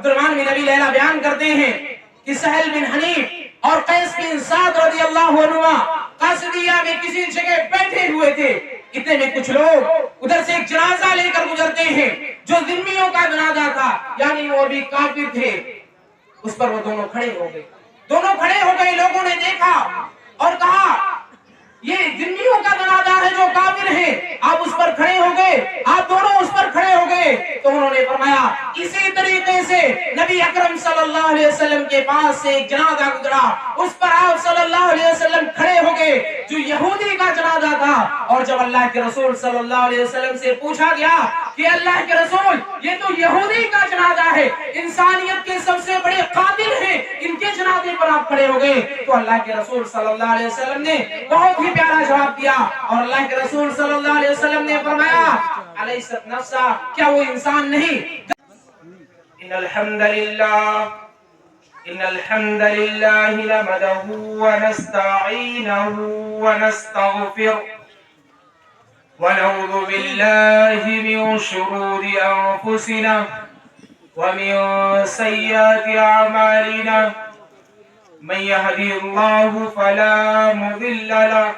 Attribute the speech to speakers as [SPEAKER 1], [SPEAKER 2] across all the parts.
[SPEAKER 1] عبدالرحمن بن ابی لیلہ بیان کرتے ہیں کہ سہل بن حنیف اور قیس بن سعد رضی اللہ عنہ قاصدیہ میں کسی جگہ بیٹھے ہوئے تھے. اتنے میں کچھ لوگ ادھر سے ایک جنازہ لے کر گزرتے ہیں جو ذمیوں کا جنازہ تھا، یعنی وہ بھی کافر تھے. اس پر وہ دونوں کھڑے ہو گئے. لوگوں نے دیکھا اور کہا یہ ذمیوں کا جنازہ ہے جو کافر ہیں، آپ اس پر کھڑے ہو گئے، آپ دونوں اس پر کھڑے ہو گئے. تو انہوں نے فرمایا اسی طریقے سے نبی اکرم صلی اللہ علیہ وسلم کے پاس سے ایک جنازہ گزرا، اس پر آپ صلی اللہ علیہ وسلم کھڑے ہو گئے جو یہودی کا جنازہ تھا. اور جب اللہ کے رسول صلی اللہ علیہ وسلم سے پوچھا گیا کہ اللہ کے رسول یہ تو یہودی کا جنازہ ہے، انسانیت کے سب سے بڑے قاتل ہیں، ان کے جنازے پر آپ کھڑے ہو گئے، تو اللہ کے رسول صلی اللہ علیہ وسلم نے بہت ہی پیارا جواب دیا. اور اللہ کے رسول صلی اللہ علیہ وسلم نے فرمایا علیست نفسا، کیا وہ انسان نہیں؟ ان الحمد للہ نحمدہ ونستعینہ ونستغفر ونعوذ باللہ من شرور انفسنا ومن سیئات اعمالنا من يهدي الله فلا مضل له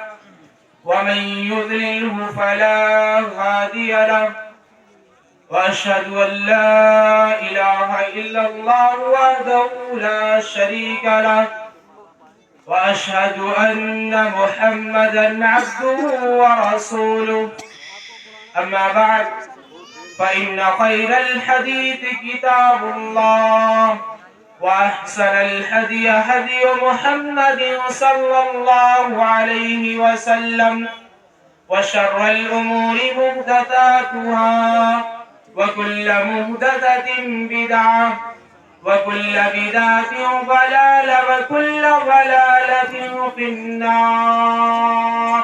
[SPEAKER 1] ومن يضلله فلا هادي له وأشهد أن لا إله إلا الله وحده لا شريك له وأشهد أن محمدا عبده ورسوله. أما بعد فإن خير الحديث كتاب الله وأحسن الهدي هدي محمد صلى الله عليه وسلم وشر الأمور محدثاتها وكل محدثة بدعة وكل بدعة ضلالة وكل ضلالة في النار.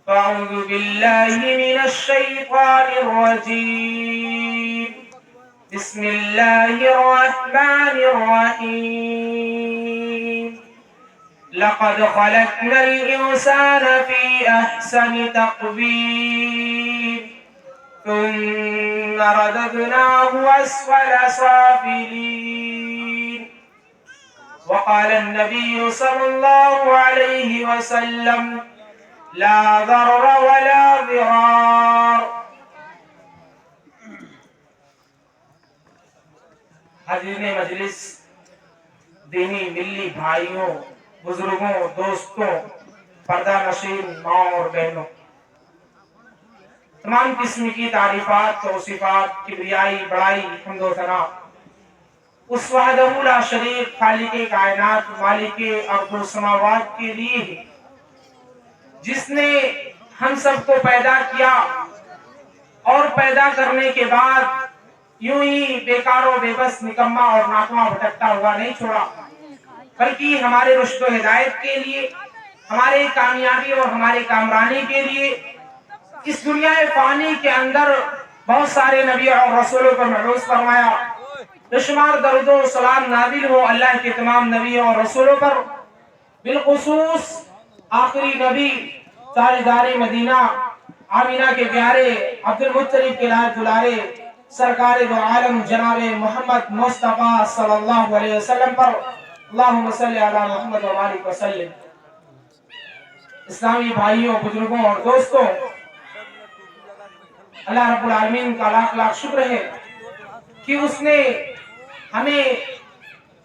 [SPEAKER 1] أعوذ بالله من الشيطان الرجيم. بسم الله الرحمن الرحيم. لقد خلقنا الإنسان في أحسن تقويم ثم رددناه أسفل سافلين. وقال النبي صلى الله عليه وسلم لا ضرر ولا ضرار. حاضرین مجلس، دینی ملی بھائیوں، بزرگوں، دوستوں، پردہ نشین ماں اور بہنوں، تمام قسم کی تعریفات، توصیفات، کبریائی، بڑائی، حمد و ثنا اس وحدہ لا شریک خالق کائنات، مالک ارض و سماوات کے لیے ہے، جس نے ہم سب کو پیدا کیا اور پیدا کرنے کے بعد یوں ہی بیکار و بے بس، نکما اور ناکواں بھٹکتا ہوا نہیں چھوڑا، بلکہ ہمارے رشد و ہدایت کے لیے، ہمارے کامیابی اور ہمارے کامرانی کے لیے اس دنیا فانی کے اندر بہت سارے نبی اور رسولوں پر مبعوث فرمایا. بشمار درود و سلام نازل ہو اللہ کے تمام نبیوں اور رسولوں پر، بالخصوص آخری نبی تاجدار مدینہ آمینہ کے پیارے عبد المطلب کے لاڈ دلارے سرکار دو عالم جناب محمد مصطفیٰ صلی اللہ علیہ وسلم پر اللہم صلی علی محمد و آلہ وسلم. اسلامی بھائیوں، بزرگوں اور دوستوں، اللہ رب العالمین کا لاکھ لاکھ شکر ہے کہ اس نے ہمیں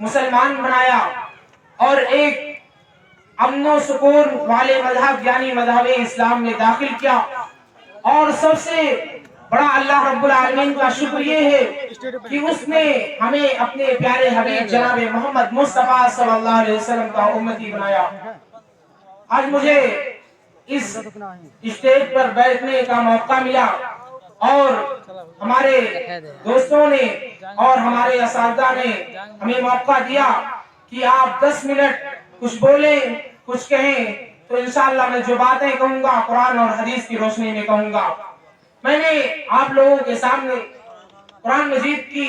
[SPEAKER 1] مسلمان بنایا اور ایک امن و سکون والے مذہب یعنی مذہب اسلام میں داخل کیا. اور سب سے بڑا اللہ رب العالمین کا شکر یہ ہے کہ اس نے ہمیں اپنے پیارے حبیب جناب محمد مصطفیٰ صلی اللہ علیہ وسلم کا امتی بنایا. آج مجھے اس اسٹیج پر بیٹھنے کا موقع ملا اور ہمارے دوستوں نے اور ہمارے اساتذہ نے ہمیں موقع دیا کہ آپ 10 منٹ کچھ بولیں، کچھ کہیں، تو انشاءاللہ میں جو باتیں کہوں گا قرآن اور حدیث کی روشنی میں کہوں گا. میں نے آپ لوگوں کے سامنے قرآن مجید کی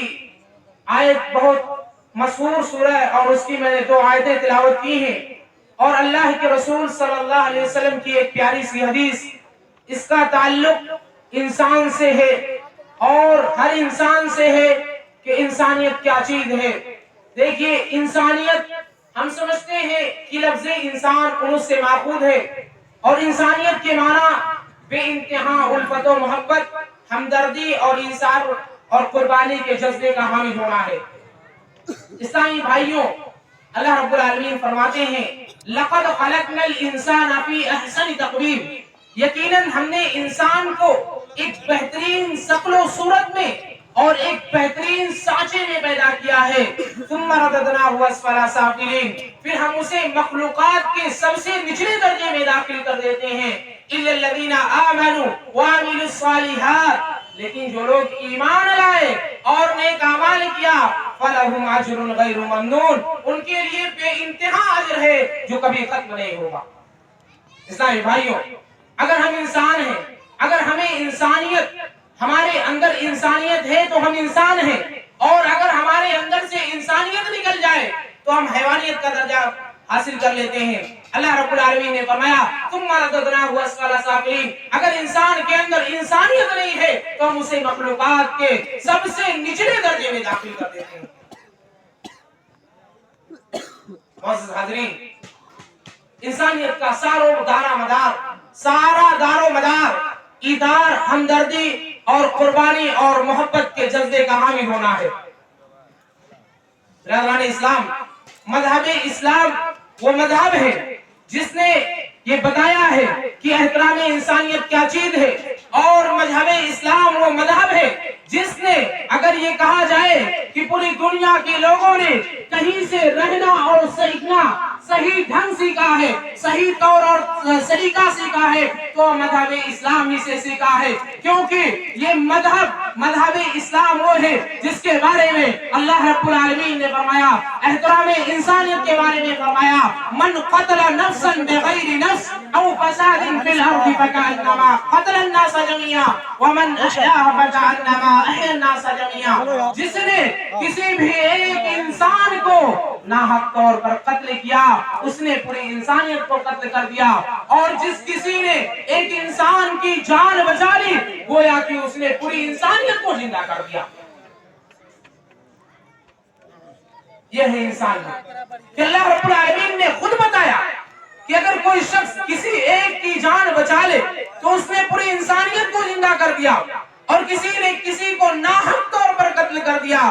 [SPEAKER 1] آیت، بہت مشہور سورہ، اور اس کی میں نے 2 آیتیں تلاوت کی ہیں، اور اللہ کے رسول صلی اللہ علیہ وسلم کی ایک پیاری سی حدیث. اس کا تعلق انسان سے ہے اور ہر انسان سے ہے، انسانیت کیا چیز ہے. دیکھیے انسانیت ہم سمجھتے ہیں کہ لفظ انسان انس سے ماخوذ ہے اور انسانیت کے معنی بے انتہا الفت و محبت، ہمدردی اور ایثار اور قربانی کے جذبے کا حامل ہونا ہے. اسلامی بھائیوں، اللہ رب العالمین فرماتے ہیں لقد خلقنا الانسان فی احسن تقویم، یقیناً ہم نے انسان کو ایک بہترین شکل و صورت میں اور ایک بہترین سانچے میں پیدا کیا ہے. ثم رددناہ اسفل سافلین، پھر ہم اسے مخلوقات کے سب سے نچلے درجے میں داخل کر دیتے ہیں. الا الذین آمنوا وعملوا الصالحات، لیکن جو لوگ ایمان لائے اور نیک اعمال کیا فلہم اجر غیر ممنون، ان کے لیے بے انتہا اجر ہے جو کبھی ختم نہیں ہوگا. اسلامی بھائیوں، اگر ہم انسان ہیں، اگر ہمیں انسانیت، ہمارے اندر انسانیت ہے تو ہم انسان ہیں، اور اگر ہمارے اندر سے انسانیت نکل جائے تو ہم حیوانیت کا درجہ حاصل کر لیتے ہیں. اللہ رب العالمین نے فرمایا ثم رددناہ اسفل سافلین، اگر انسان کے اندر انسانیت نہیں ہے تو ہم اسے مخلوقات کے سب سے نچلے درجے میں داخل کر دیتے ہیں. معزز حاضرین، انسانیت کا سارا دار و مدار ایثار، ہمدردی اور قربانی اور محبت کے جذبے کا حامل ہونا ہے. برادران اسلام، مذہب اسلام وہ مذہب ہے جس نے یہ بتایا ہے کہ احترام انسانیت کیا چیز ہے، اور مذہب اسلام وہ مذہب ہے جس نے اگر یہ کہا جائے کہ پوری دنیا کے لوگوں نے کہیں سے رہنا اور سیکھنا صحیح ڈھنگ سیکھا ہے، صحیح طور اور سلیقہ سیکھا ہے، تو مذہب اسلام ہی سے سیکھا ہے. کیونکہ یہ مذہب اسلام وہ ہے جس کے بارے میں اللہ رب العالمین نے فرمایا، احترام انسانیت کے بارے میں فرمایا من قتل نفسا بغیر نفس او فساد فی الارض فکأنما قتل الناس جميعا ومن احیاها فکأنما احیا الناس جميعا. جس نے کسی بھی ایک انسان کو ناحق طور پر قتل کیا اس نے پوری انسانیت کو قتل کر دیا، اور جس کسی نے ایک انسان کی جان بچا لی گویا کہ اس نے پوری انسانیت کو زندہ کر دیا. یہ ہے انسانیت کہ اللہ رب العالمین نے خود بتایا کہ اگر کوئی شخص کسی ایک کی جان بچا لے تو اس نے پوری انسانیت کو زندہ کر دیا، اور کسی نے کسی کو ناحق طور پر قتل کر دیا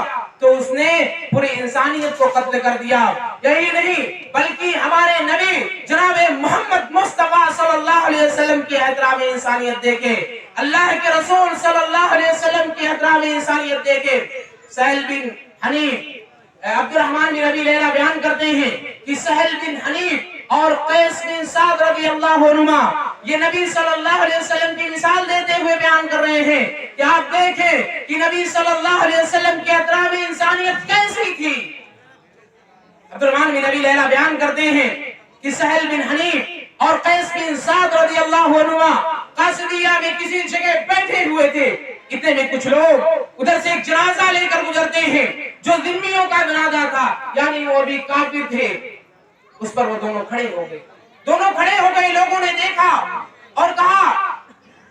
[SPEAKER 1] تو اس نے پوری انسانیت کو قتل کر دیا. یہی نہیں بلکہ ہمارے نبی جناب محمد مصطفیٰ صلی اللہ علیہ وسلم کی احترام انسانیت دیکھے، اللہ کے رسول صلی اللہ علیہ وسلم کی احترام انسانیت دیکھے. سہل بن حنیف، عبد الرحمن بن ابی لیلہ بیان کرتے ہیں کہ سہل بن حنیف اور قیس بن سعد رضی اللہ عنہما یہ نبی صلی اللہ علیہ وسلم کی مثال دیتے ہوئے بیان کر رہے ہیں کہ آپ دیکھیں کہ نبی صلی اللہ علیہ وسلم کی احترام انسانیت کیسی تھی. عبد الرحمن بن ابی لیلہ بیان کرتے ہیں کہ سہل بن حنیف اور قیس بن سعد رضی اللہ عنہما قاصدیہ میں کسی جگہ بیٹھے ہوئے تھے. اتنے میں کچھ لوگ ادھر سے ایک جنازہ لے کر گزرتے ہیں جو ذمیوں کا جنازہ تھا، یعنی وہ بھی کافر تھے. اس پر وہ دونوں کھڑے ہو گئے. لوگوں نے دیکھا اور کہا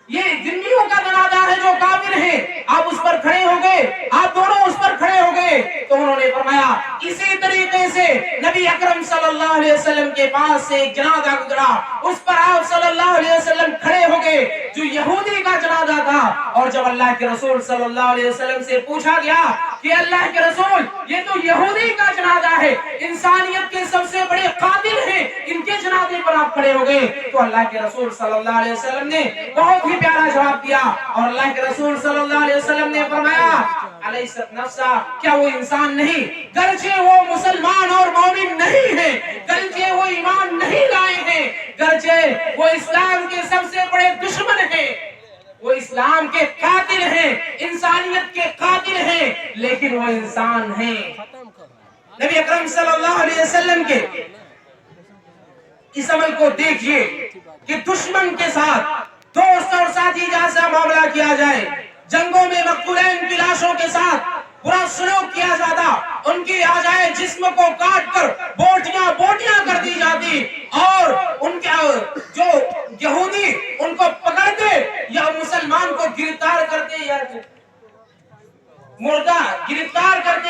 [SPEAKER 1] یہ ذمیوں کا جنازہ ہے جو کافر ہیں، آپ اس پر کھڑے ہو گئے، آپ دونوں اس پر کھڑے ہو گئے. تو انہوں نے فرمایا اسی طریقے سے نبی اکرم صلی اللہ علیہ وسلم کے پاس سے ایک جنازہ گزرا، اس پر آپ صلی اللہ علیہ وسلم کھڑے ہو گئے جو یہودی کا جنازہ تھا. اور جب اللہ کے رسول صلی اللہ علیہ وسلم سے پوچھا گیا کہ اللہ کے رسول یہ تو یہودی کا جنازہ ہے، انسانیت کے سب سے بڑے قاتل ہیں، ان کے جنازے پر آپ کھڑے ہو گئے، تو اللہ کے رسول صلی اللہ علیہ وسلم نے بہت ہی پیارا جواب دیا. اور اللہ کے رسول صلی اللہ علیہ وسلم نے فرمایا الیست نفسا، کیا وہ انسان نہیں، گرچہ وہ مسلمان اور مومن نہیں ہے، گرچہ وہ ایمان نہیں لائے ہیں، گرچہ وہ اسلام کے سب سے بڑے دشمن ہیں، وہ اسلام کے قاتل ہیں، انسانیت کے قاتل ہیں، لیکن وہ انسان ہیں. نبی اکرم صلی اللہ علیہ وسلم کے اس عمل کو دیکھیے کہ دشمن کے ساتھ دوست اور ساتھی جیسا معاملہ کیا جائے، جنگوں میں مقتولین کی لاشوں کے ساتھ برا سلوک کیا جاتا، ان کی آ جائے جسم کو کاٹ کر بوٹیاں کر دی جاتی، اور ان کے جو یہودی ان کو پکڑتے یا مسلمان کو گرفتار کرتے یا مردہ گرفتار کرتے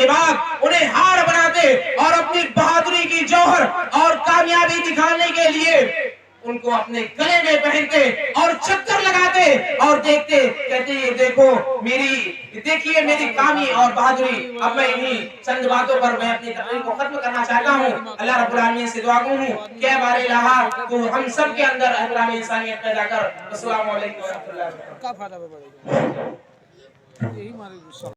[SPEAKER 1] کے بعد انہیں ہار بناتے اور اپنی بہادری کی جوہر اور کامیابی دکھانے کے لیے ان کو اپنے گلے میں پہنتے اور چکر لگاتے اور دیکھتے، کہتے یہ دیکھو دیکھیے میری کامی اور بہادری۔ اب میں انہی چند باتوں پر میں اپنی تقریر کو ختم کرنا چاہتا ہوں۔ اللہ رب العالمین سے دعا گو ہوں کہ بار الہ تو ہم سب کے اندر احترام انسانیت پیدا کر۔ السلام علیکم ورحمۃ اللہ وبرکاتہ۔